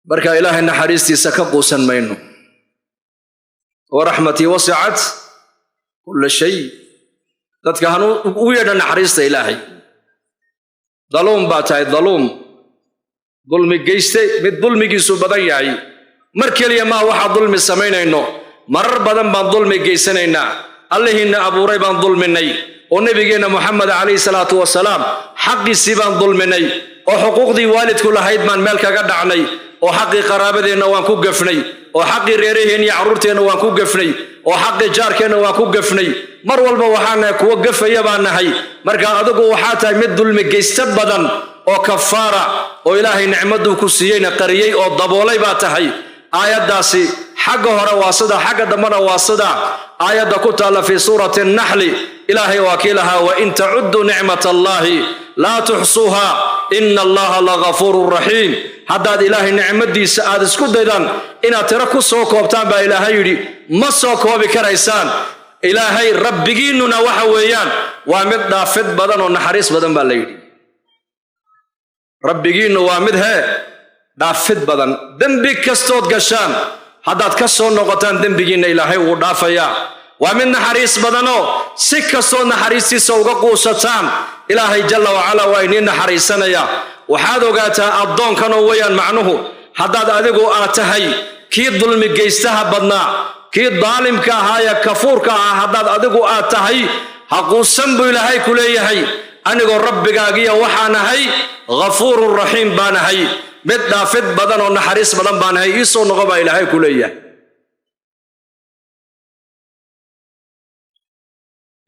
بركة إلهي نحريستي سكبوسا مينو ورحمتي وسعت كل شيء تتكهنوا ويدا نحريست إلهي ظلوم باتاي ظلوم ظلمي جيستي من ظلمي جيسو بدنياي مركلي ما واحد ظلم سمينا إنه مرر بدن بان ظلمي جيسنا الله إن أبو ريبان ظلمني ونبينا محمد عليه الصلاة والسلام حق سيبان ظلمني وحقوق دي والد كل هيد من ملك قد عني وحق قرابتنا وانكو قفني وحق ريريهن يعرورتنا وانكو قفني وحق جاركنا وانكو قفني مر والبا وحانا كو قف يبان هي مركا ادغو وحاتا مid dulmi geysta badan oo kafaara oo ilaahay nicmadu ku siiyayna qariyay oo daboolay ba tahay aayadaasi xagga hore waasada xagga dambana waasada aayada ku taala fi suurati an-nahl ilaahay wakilaha wa in ta'uddu ni'matallahi la tuhsuha inna allaha laghafurur rahim haddaad ilaahay nicmadiisa aad isku daydaan inaad tira ku soo koobtaan baa ilaahay yiri ma soo koobi karaysaan ilaahay rabbigiinuna waxa weeyaan waa mid dhaafid badan oo naxariis badan baa la yiri rabbigiinu waa mid dhaafid badan dambi kastood gashaan haddaad ka soo noqotaan dambigiina ilaahay uu dhaafaya waa mid naxariis badan oo si kastoo naxariistiisa uga quusataan ilaahay jalla wa ala waa inii naxariisanaya waxaad ogaataa addoonkan oo weeyaan macnuhu haddaad adigu aad tahay kii dulmi geystaha badnaa kii daalimka ahaa ya kafuurka ahaa haddaad adigu aad tahay haquusan buu ilaahay ku leeyahay anigoo rabbigaagiya waxaan ahay ghafuurur rahiim baan ahay mid dhaafid badan oo naxariis badan baan ahay isoo noqo baa ilaahay ku leeyahay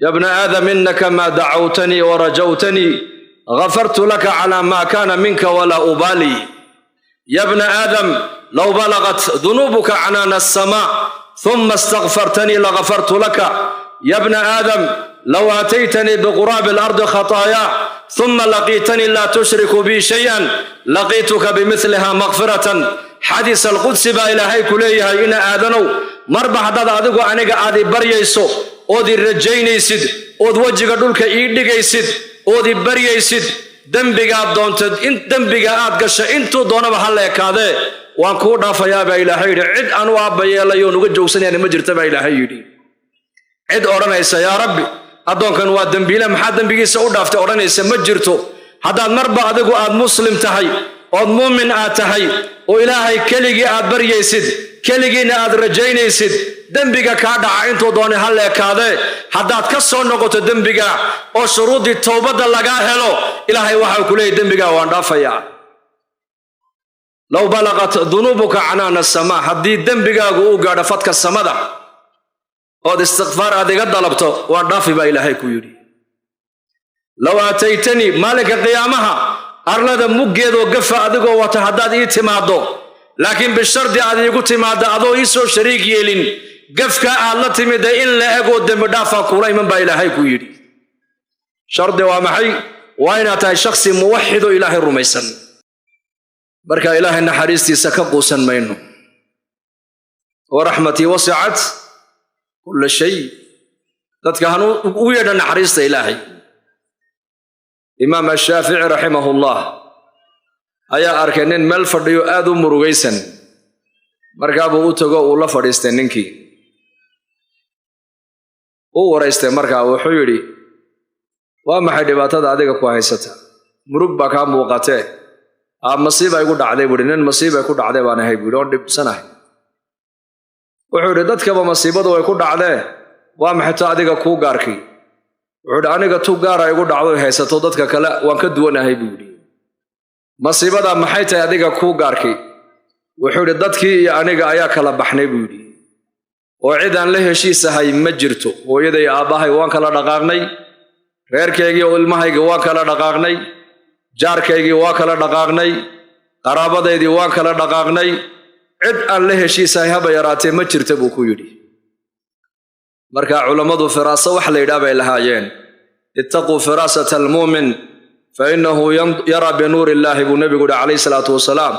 يا ابن آدم إنك ما دعوتني ورجوتني غفرت لك على ما كان منك ولا أبالي يا ابن آدم لو بلغت ذنوبك عنان السماء ثم استغفرتني لغفرت لك يا ابن آدم لو أتيتني بقراب الأرض خطايا ثم لقيتني لا تشرك بي شيئا لقيتك بمثلها مغفرة حديث القدس با إلهي كليها إن آدنو مربع داد أدقو أنيق آدي بريسو أودي رجينيسد أود وجهك دولك إيديكيسد أودي بريسد دنبغا دونتد انت دنبغا آد قشا انتو دونا بحاليك هذا وانكو دافيا با إلهي عد أنواع بيالا يونوغ جوسن يعني مجرد با إلهي عد أورانيسا يا ربي أدون كان واد دنبيلا محاد دنبغيسا أودافت أورانيسا مجرتو هذا مربع أدقو آد مسلم تهي أود مؤمن آد تهي وإلهي كليجي آد بريسد كليجينا آد رجينيسد دنبغا كادا انتو دوني هاليك هذا haddaad ka soo noqoto dambiga oo shuruudii toobada laga helo ilaahay waxa ku leeyahay dambiga waan dhaafaya law balagat dhunubuka anana sama hadii dambigaagu uu gaadho fadka samada oo istighfar adiga dalabto waan dhaafi ba ilaahay ku yiri law ataytani malika qiyaamaha arlada muggeedo gafa adigoo wata haddaad ii timaado laakiin bishardi aad iigu timaado adoo ii soo shariik yeelin قفكا الله تمد إلا أقول دم دافع كولاي من با إلهي كويري شرط ومحي وين أتى شخص موحد إله الرميسن بركة إله النحريستي سكبوسا مينو ورحمتي وسعت كل شيء تتكهنوا ويدا نحريست إلهي إمام الشافعي رحمه الله أيا أركنين ملفر يؤذو مرويسا بركة أبو أوتوغو الله فريستنينكي oo wareystay markaa wuxuu yiri waa maxay dhibaatada adiga ku haysata murug ba ka muuqatay masiiba igu dhacday nin masiiba ku dhacday baan ahay buuron dhibsanahay wuxuu yiri dadkaba masiibadu way ku dhacday waa maxay adiga ku gaarkay wuxuu aniga tu gaar igu dhacdo haysato dadka kale waan ka duwanahay buuri masiibada maxay tahay adiga ku gaarkay wuxuu yiri dadkii iyo aniga ayaa kala baxnay buuri oo cid aan la heshiisahay ma jirto hooyaday aabahay waan kala dhaqaaqnay reerkayga oo ilmahayga waan kala dhaqaaqnay jaarkayga waan kala dhaqaaqnay qaraabadaydii waan kala dhaqaaqnay cid aan la heshiisahay haba yaraatee ma jirto buu ku yiri marka culimadu firaasa wax la yiraahdo ay lahaayeen ittaqu firasata almu'min fa innahu yara bi nuuri illahi bu nabigu alayhi salatu wasalaam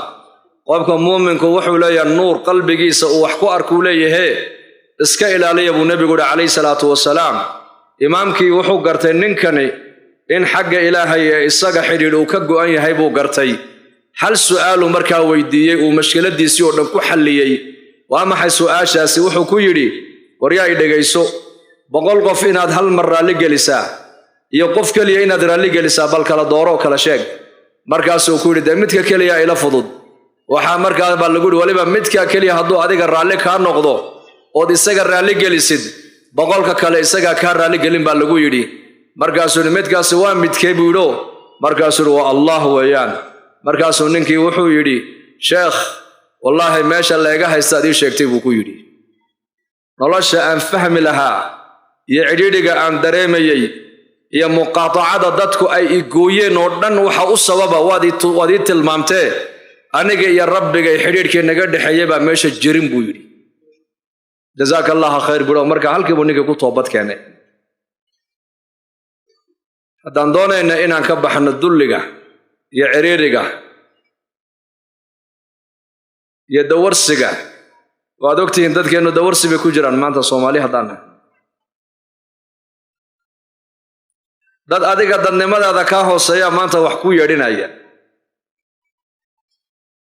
qofka mu'minku wuxuu leeyahay nuur qalbigiisa uu wax ku arku leeyahay iska ilaaliya buu nabigu alayhi salatu wasalaam imaamkii wuxuu gartay ninkani in xagga ilaahay isaga xiriir uu ka go'an yahay buu gartay hal su'aalu markaa weydiiyey uu mashkiladiisii oo dhan ku xalliyey waa maxay su'aashaasi wuxuu ku yidhi waryaa i dhegayso 100 qof inaad hal mar raalli gelisaa iyo qof kaliya inaad raalli gelisaa bal kala dooro kala sheeg markaasuu ku yidhi midka kaliya ila fudud waxaa markaa baa lagu yidhi waliba midka kaliya hadduu adiga raalli kaa noqdo ood isaga raalli gelisid 100ka kale isaga ka raalli gelin baa lagu yidhi markaasuu midkaasi waa midkee buu yidhi markaasuu waa Allah weeyaan markaasuu ninkii wuxuu yidhi sheekh wallaahi meesha leega haystaad ii sheegtay buu ku yidhi nolosha aan fahmi lahaa iyo cidhiidhiga aan dareemayay iyo muqaatacada dadku ay igooyeen oo dhan waxa u sababa waad ii tilmaamtee aniga iyo rabbiga xidhiidhkii naga dhaxeeyay baa meesha jirin buu yidhi jazakallahu khayr buu marka halkii buu ninka ku toobad keenay haddaan doonayna inaan ka baxno dulliga iyo ciriiriga iyo dawarsiga waad ogtihiin dadkeennu dawarsi bay ku jiraan maanta Soomaali haddaan dad adiga dadnimadaada ka hooseeya maanta wax ku yeedhinaya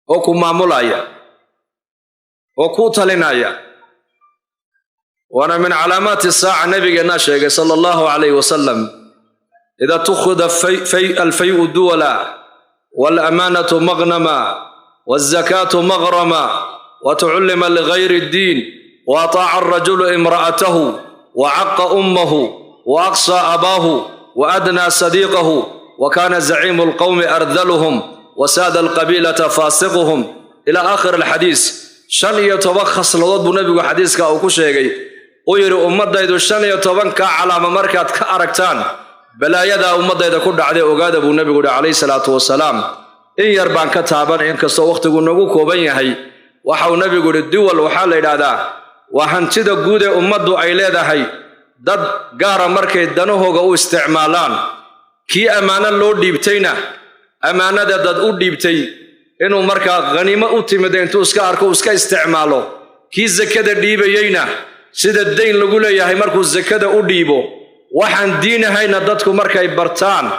oo ku maamulaya oo ku talinaya wana min calaamaati saaca nabigeena sheegay sallallahu alayhi wasallam إذا تخذ الفيء دولا والأمانة مغنما والزكاة مغرما وتعلم لغير الدين وأطاع الرجل امرأته وعق أمه وأقصى أباه وأدنى صديقه وكان زعيم القوم أرذلهم وساد القبيلة فاسقهم إلى آخر الحديث شن يتوخص لوضب نبي حديثك أو كشيغي ويري أمضى إذا شن يتوخص على ممركات كأركتان balaayada ummadayda ku dhacday ogaada buu nabigu alayhi salaatu wasalaam in yar baan ka taaban in kasto waqtigu nagu kooban yahay waxa uu nabigu duwal waxa la yiraahdaa waa hantida guud ee ummaddu ay leedahay dad gaar ah markay danahooga u isticmaalaan kii amaana loo dhiibtayna amaanada dad u dhiibtay inuu markaa qaniimo u timid intuu iska arko iska isticmaalo kii zakada dhiibayayna sida deyn lagu leeyahay markuu zakada u dhiibo waxaan diinahayna dadku markay bartaan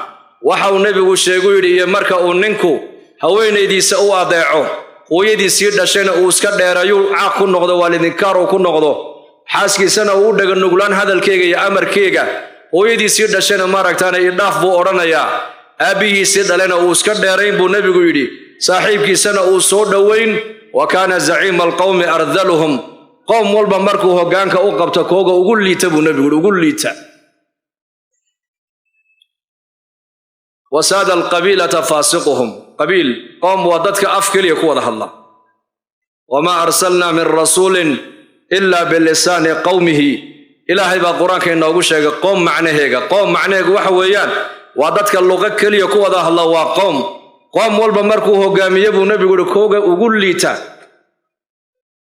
waxa uu nabigu sheegay yiri marka uu ninku haweenaydiisa u adeeco hooyadiisii dhashayna uu iska dheerayo caaq ku noqdo waalidinkaar uu ku noqdo xaaskiisana uu dhaga nuglaan hadalkeega iyo amarkeega hooyadiisii dhashayna maaragtaan ay dhaaf buu oranayaa aabihiisii dhalena uu iska dheerayn buu nabigu yiri saaxiibkiisana uu soo dhaweyn wa kana za'iim alqawmi ardhaluhum qawm walba markuu hogaanka u qabto kooga ugu liita buu nabigu ugu liita وساد القبيلة فاسقهم قبيل قوم ودتك أفكل يكون الله وما أرسلنا من رسول إلا باللسان قومه إلهي بقرآن كأنه يقول قوم معناه وحويان ودتك اللغة كل يكون الله وقوم قوم والبمركوه قام يبو نبي يقول ليتا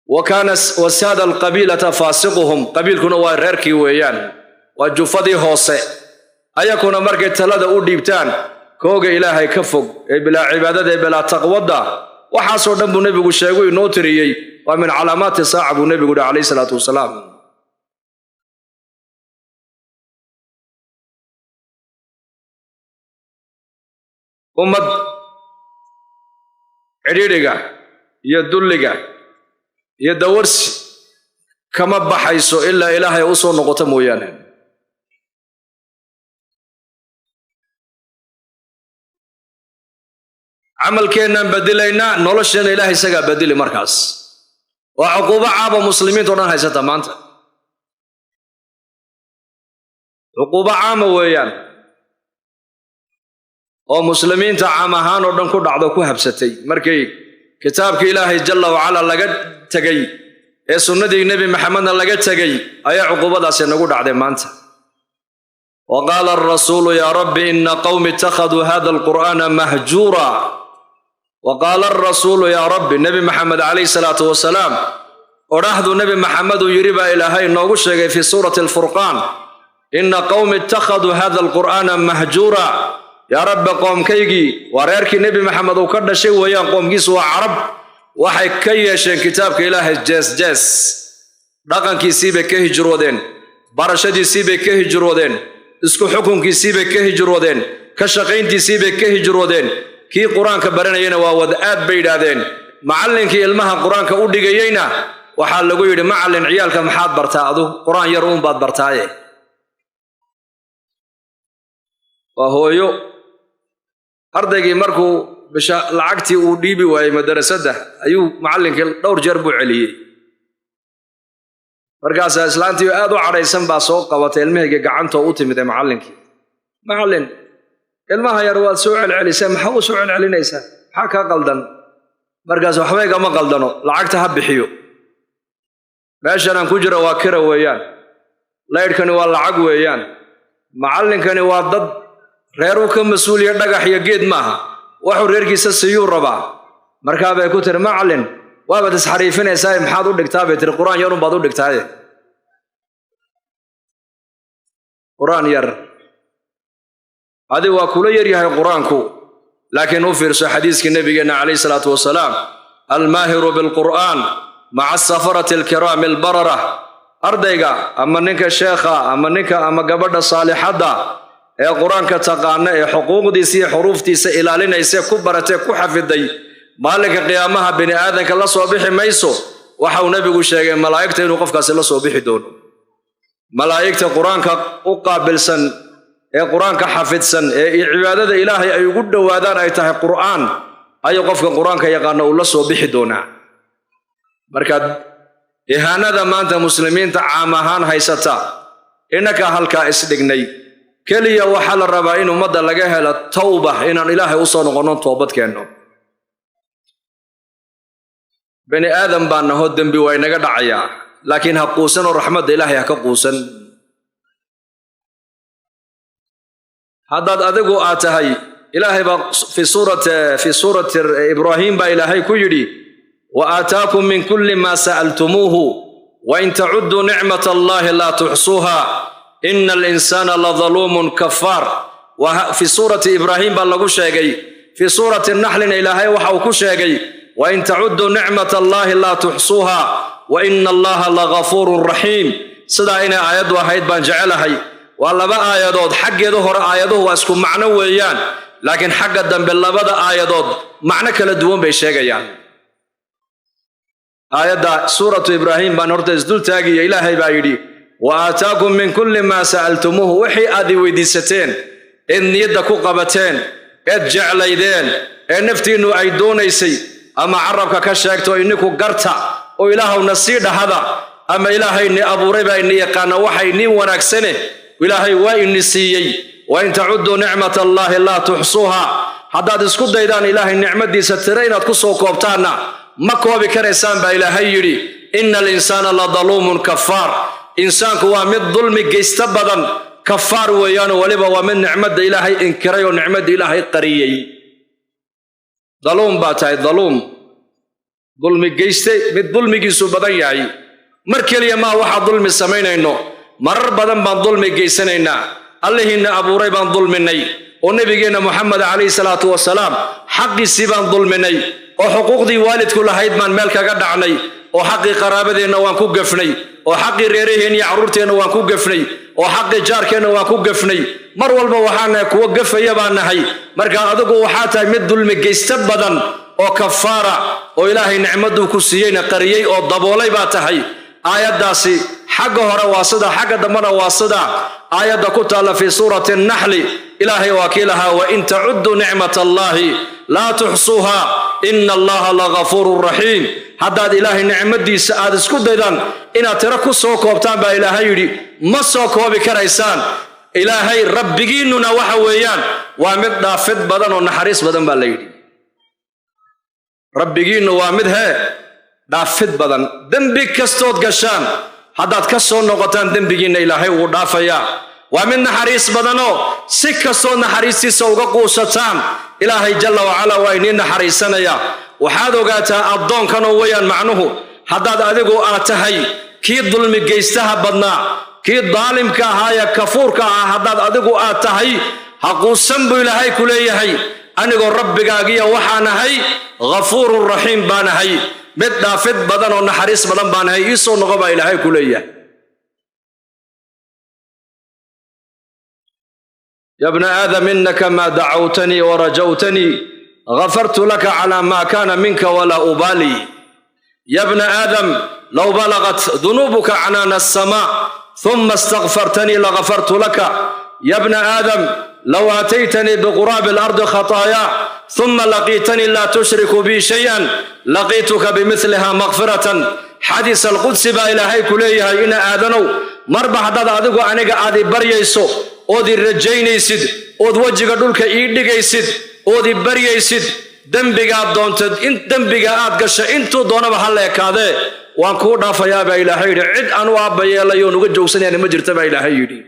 وكان وساد القبيلة فاسقهم قبيل كنا ويركي ويان وجفدي هوسه أيكون مركي تلاد أوديبتان كوجا إلهي كفوق بلا عبادة بلا تقوى وحصل دم النبي الشيوي نوتري ومن علامات صاحب النبي عليه الصلاة والسلام أمد عريرجا يدلجا يدورس كما بحيث إلا إلهي أصول نقطة مويانه عمل كنا بدلنا نولشنا إلهي سجى بدل مركز وعقوبة عاب مسلمين ترى هاي ستمانت عقوبة عامة ويان ومسلمين تعامهان ودن كل عضو كهبستي مركي كتابك إلهي جل وعلا لقد تجي السنة النبي محمد لقد تجي أي عقوبة ده سنقول عدي مانت وقال الرسول يا رب إن قوم اتخذوا هذا القرآن مهجورا وقال الرسول يا رب النبي محمد عليه الصلاة والسلام ورحض النبي محمد يربى إلهي نوغش في سورة الفرقان إن قوم اتخذوا هذا القرآن مهجورا يا رب قوم كيجي وريرك النبي محمد وكرد شيء ويان قوم جيسوا عرب وحي كيشن كتابك إلهي جاس رقم كي سيبه كهجرودين برشدي سيبه كهجرودين اسكو حكم كي سيبه كهجرودين كشقين تي سيبه كهجرودين كي قرآن كبرنا وود آد بيدادين معلن كي المها قرآن كأوديجينا وحال لقول معلن عيال كمحاد برتاعدو قرآن يرون بعد برتاعه وهو أرضي مركو بشا لعقتي وديبي وهي مدرسة ده أيو معلن كي دور جربو عليه markaas islaantii aad u careysan baa soo qabatay ilmahayga gacanta u timid macallinkii macallin ilmaha yar waad soo celcelisay maxaa u soo celcelinaysaa maxaa ka qaldan markaas waxba igama qaldano lacagta ha bixiyo meeshan aan ku jiro waa kira weeyaan leyrkani waa lacag weeyaan macallinkani waa dad reer u ka mas'uuliya dhagax iyo geed maaha wuxuu reerkiisa siyuu rabaa markaa bay ku tiri macallin waaba tasxariifinaysaa maxaad u dhigtaa bay tiri quraan yar baad u dhigtaaye quraan yar adi waa kula yar yahay quraanku laakiin u fiirso xadiiska nabigeena kaleey salaatu wasalaam al-maahiru bil quraan ma'a safarati al-kiram al-barara ardayga ama ninka sheekha ama ninka ama gabadha saalixada ee quraanka taqaana ee xuquuqdiisa iyo xuruuftiisa ilaalinaysa ku baratay ku xafiday maalinka qiyaamaha bini aadanka la soo bixi mayso waxa uu nabigu sheegay malaa'ikta inuu qofkaasi la soo bixi doono malaa'ikta quraanka u qaabilsan ee quraanka xafidsan ee cibaadada ilaahay ay ugu dhawaadaan ay tahay quraan ay qofka quraanka yaqaan uu la soo bixi doona marka ihaanada maanta muslimiinta caam ahaan haysata inaka halka isdhignay kaliya waxa la rabaa in umada laga helo tawba inaan ilaahay u soo noqono toobad keeno bani aadam baan naho dambi way naga dhacaya laakiin ha quusan oo raxmada ilaahay ha ka quusan haddaad adigu aad tahay ilaahay baa fi suurati ibraahim baa ilaahay ku yidhi wa aataakum min kulli ma sa'altumuuhu wa in ta'uddu ni'mata allahi la tuhsuha innal insana la zalumun kaffar wa fi suurati ibraahim baa lagu sheegay fi suurati an-nahl ilaahay waxa uu ku sheegay وإن تعدوا نعمة الله لا تحصوها وإن الله لغفور رحيم صدقنا آيات واحد بان جعلها والله بقى آيات حق ظهر آيات واسكم معنى ويان لكن حق الدم بالله بدأ آيات معنى كلا دوون بيشيغيان آيات سورة إبراهيم بان أرتز دول تاقي إلهي بايدي وآتاكم من كل ما سألتموه وحي آدي ويديستين إن يدكو قبتين إذ جعليدين إن نفتينو أيدونيسي ama carabka ka sheegto ininku garta oo ilaahu nasiida hada ama ilaahay ni abuuray baa in yaqaan waxay ni wanaagsane ilaahay waa in siiyay wa in ta'uddu ni'mata allahi la tuhsuha haddaad isku daydaan ilaahay nicmadiisa tira inaad ku soo koobtaana ma koobi karaysaan baa ilaahay yiri innal insana la zalumun kaffar insaanku waa mid dulmi geysta badan kaffar weeyaan waliba waa mid nicmada ilaahay inkiray oo nicmada ilaahay qariyay ظلوم باتاي ظلوم ظلم جيستي مد ظلم جيسو بدن ياي مركليا ما واحد ظلم سمينينو مر بدن بان ظلم جيسنينا الله إن أبو ريبان ظلمني ونبينا محمد عليه الصلاة والسلام حق سيبان ظلمني وحقوق دي والد كل هيد من ملك قدعني وحق قرابتنا وانكو قفني وحق ريريهن يعرورتنا وانكو قفني وحق جاركنا وانكو قفني mar walba waxaan ku waqfaya baanahay marka adigu waxa tahay mid dulmi geysta badan oo kafaara oo ilaahay nicmadu ku siiyayna qariyay oo daboolay baa tahay aayadaasi xagga hore waa sida xagga dambana waa sida aayada ku taala fi suurati an-nahl ilaahay wakiilaha wa in ta'uddu ni'matallahi la tuhsuha inna allaha laghafurur rahim haddaad ilaahay nicmadiisa aad isku daydaan inaad tira ku soo koobtaan baa ilaahay yiri ma soo koobi karaysaan إلهي ربجيننا وحويان وامد دافد بدن ونحريس بدن بالليل ربجين وامدها دافد بدن دنبي كستود قشان حداد كسون نقطان دنبجين إلهي ودافيا ومن نحريس بدنو سكسون نحريسي سوق قوستان إلهي جل وعلا وإنين نحريسنا يا وحادو قاتا الضون كانوا ويان معنوه حداد أدقو آتهي كي ظلم جيستها بدنا كي ظالم كهايا كفور كهاداد أدقو آتهي حقوسن بو إلهي كليهي أنيقو ربك آقيا وحانهي غفور الرحيم بانهي مد دافد بدن ونحريس بدن بانهي إيسو نغبا إلهي كليه يا ابن آدم إنك ما دعوتني ورجوتني غفرت لك على ما كان منك ولا أبالي يا ابن آدم لو بلغت ذنوبك عنان السماء ثم استغفرتني لغفرت لك يا ابن آدم لو أتيتني بغراب الأرض خطايا ثم لقيتني لا تشرك بي شيئا لقيتك بمثلها مغفرة حديث القدس با إلهي كليها إن آذنو مربح داد أدقو أنيق آدي بريسو أودي رجينيسد أود وجه دولك إيديغيسد أودي بريسد دنبغا دونتد إن دنبغا آدقشا إنتو دونا بحالة كاده وان كودا فيا با إلهي عد أنواع بيالا يونوغ جوسن يعني مجرت با إلهي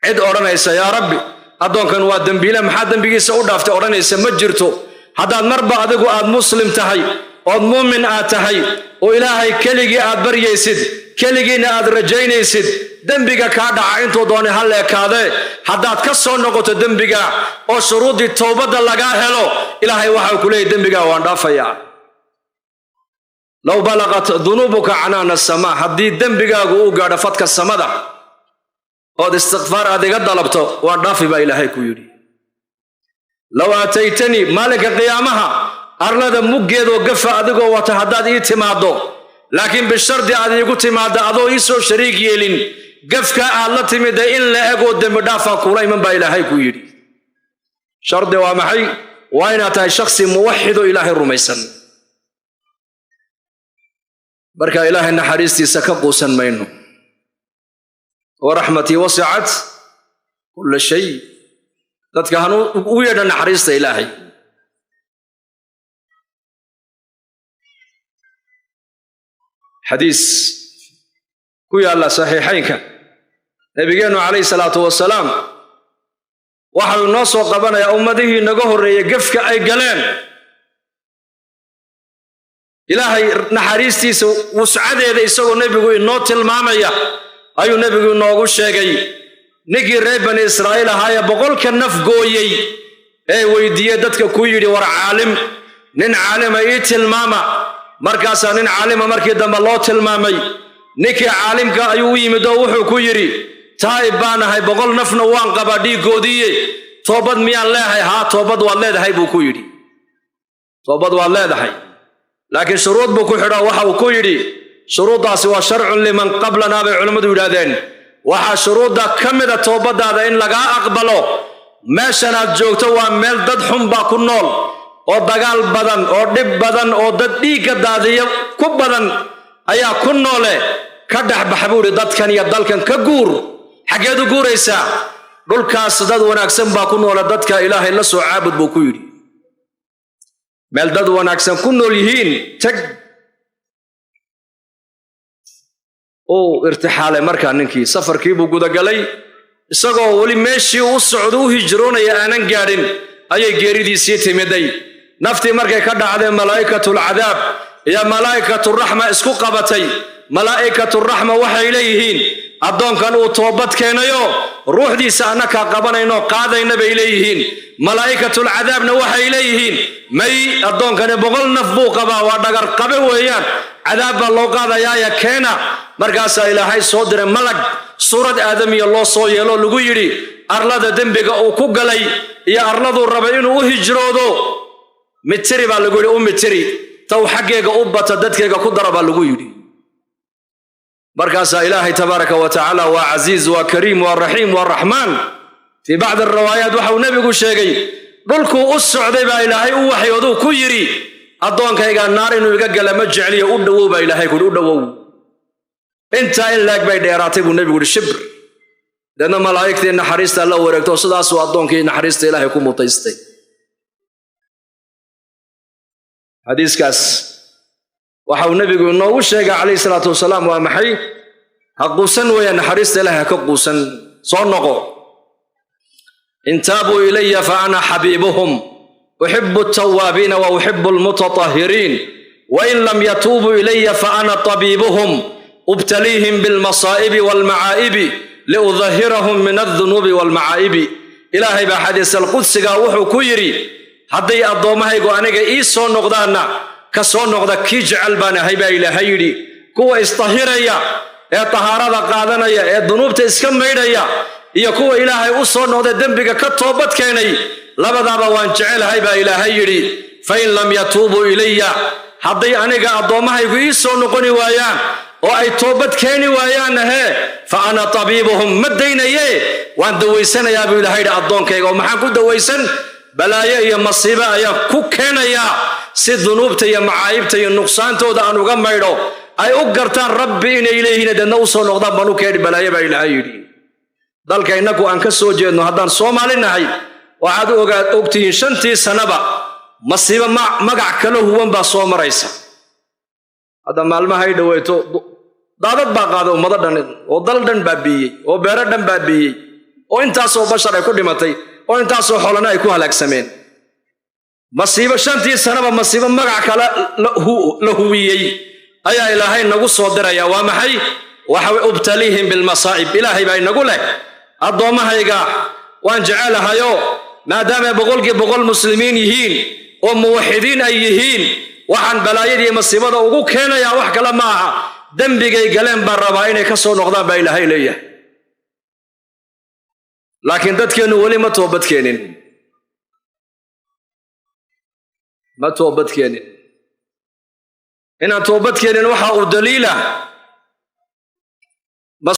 عد أورانيسا يا ربي أدونكن waa dambiile maxaa dambigiisa u dhaaftay oranaysa ma jirto hadaad marba adigu aad muslim tahay oo muumin aad tahay oo ilaahay keligii aad baryaysid keligiina aad rajaynaysid dambiga ka dhaca intuu doonay hal leekaade hadaad ka soo noqoto dambiga oo shuruudii toobada laga helo ilaahay waxa uu leeyahay dambiga waan dhaafayaa law balaqat dhunubuka anana as-samaa hadii dambigaagu uu gaadho fadka samada oo istighfar adiga dalabto waan dhaafi ba ilaahay ku yiri law ataytani malika qiyamaha arlada muggeedo gafa adigoo wata hadaad ii timaado laakiin bishardi aad iigu timaado adoo ii soo shariik yeelin gafka aad la timid in la ego dambi dhaafa kula iman ba ilaahay ku yiri shardi waa maxay waa inaad tahay shakhsi muwahhid ilaahay rumaysan barka ilaahay naxariistiisa ka quusan mayno ورحمتي وسعت كل شيء تتكهنوا ويدا نحريست إلهي حديث كوي الله صحيحينك نبينا عليه الصلاة والسلام وحل الناس وقبنا يا أمته نقهر يقفك أي قلان إلهي نحريستي وسعد إذا يسوى النبي النوت المامية ayuu nabigu noogu sheegay nigi reer bani Israa'iil ahaa boqolka naf gooyay ee weydiiyay dadka ku yiri war caalim nin caalim ay tilmaama markaas nin caalim markii dambe loo tilmaamay niki caalimka ayuu yimid oo wuxuu ku yiri taaybaanahay boqol nafna waan qaba dhiigoodiye toobad miyaan leeyahay ha toobad waad leedahay buu ku yiri toobad waad leedahay laakiin shuruud buu ku xidhaa waxa uu ku yiri شروطاس وشرع لمن قبلنا بعلماء ولادين وها شروطا كمده توبدادا ان لغا اقبلو meeshanaad joogto waa meel dad xun ba ku nool oo dagaal badan oo dhib badan oo dad dhiiga daadiyo ku badan ayaa ku noole ka dhaxbaxbuuri dadkan iyo dalkan ka guur xageedu guuraysa dhulkaas dad wanaagsan ba ku nool dadka ilaahay la soo caabud buu ku yiri meel dad wanaagsan ku nool yihiin tag oo irtixaale markaa ninkii safarkii buu guda galay isagoo wali meeshii uu socdo u hijroonaya aanan gaadhin ayay geeridiisii timiday naftii markay ka dhacday malaa'ikatul cadaab iyo malaa'ikatul raxma isku qabatay malaa'ikatul raxma waxay leeyihiin adoonkan uu toobad keenayo ruuxdiisa anaka qabanayno qaadayna bay leeyihiin malaa'ikatul cadaabna waxay leeyihiin may adoonkan boqol naf buu qabaa waa dhagar qabe weeyaan cadaab loo qaadayaa keena markaas ilaahay soo diray malag suurad aadamiya loo soo yeelo lagu yiri arlada dambiga uu ku galay iyo arladu raba inuu u hijroodo mitri baa lagu yiri mitri taw xageega u bata dadkeega ku daraba lagu yiri markaas ilaahay tabaaraka wa taala wa aziz wa karim wa rahim wa rahman fi ba'd ar-riwayat waxa uu nabigu sheegay dhulku u socday baa ilaahay u waxyoodu ku yiri adoonkayga naar inuu iga gala ma jecliyo u dhawow baa ilaahay ku u dhawow inta in laag bay dheeraatay buu nabigu shibr dana malaa'iktii naxariista la wareegto sidaas oo adoonkii naxariista ilaahay ku mutaystay hadiiskaas waxa uu nabigu noogu sheegay kaleey salaatu wasalaam waa maxay haquusan weeyaan naxariista ilaahay ka quusan soo noqo intabu ilayya fa ana habibuhum uhibbu at-tawwabin wa uhibbu al-mutatahhirin wa in lam yatubu ilayya fa ana tabibuhum ubtalihim bil masa'ib wal ma'aib liudhhirahum min adh-dhunub wal ma'aib ilaahay ba hadiis al-qudsiga wuxuu ku yiri haday adoomahaygu aniga ii soo noqdaana ka soo noqda ki jecel baan ahay ba ilaahay yiri kuwa istahiraya ee tahaarada qaadanaya ee dunuubta iska meydhaya iyo kuwa ilaahay u soo noqday dembiga ka toobad keenay labadaaba waan jecelahay baa ilaahay yidhi fa in lam yatuubuu ilaya hadday aniga addoommahaygu ii soo noqoni waayaan oo ay toobad keeni waayaanna hee fa ana tabiibuhum ma daynaye waan dawaysanayaa buu ilaahay yidhi addoonkayga oo maxaan ku dawaysan balaayo iyo masiibo ayaa ku keenayaa si dunuubta iyo macaayibta iyo nuqsaantooda aan uga maydho ay u gartaan rabbi inay leeyihiin deedna u soo noqdaan baan u keeni balaayo baa ilaahay yidhi dalka innagu aan ka soo jeedno haddaan Soomaali nahay waxaad ogtihiin 5 sanaba masiibo magac kala huwan baa soo maraysa hadda maalmaha ay dhaweeto daadad baa qaaday ummado dhan oo dal dhan baabiyey oo beero dhan baabiyey oo intaasoo bashar ay ku dhimatay oo intaasoo xoolana ay ku halaagsameen masiibo 5 sanaba masiibo magac kala la huwiyey ayaa ilaahay nagu soo diraya waa maxay waxa ubtalihim bil masaa'ib ilaahay baa inagu leh adoomahayga waan jecelahayo maadaama boqol muslimiin yihiin oo muwaxidiin ay yihiin waxaan balaayadii masiibada ugu keenaya wax kale ma aha dambigay galeen baan rabaa inay ka soo noqdaan baa ilaahay leeyahay laakiin dadkeenu wali ma toobad keenin inaan toobad keenin waxa uu daliila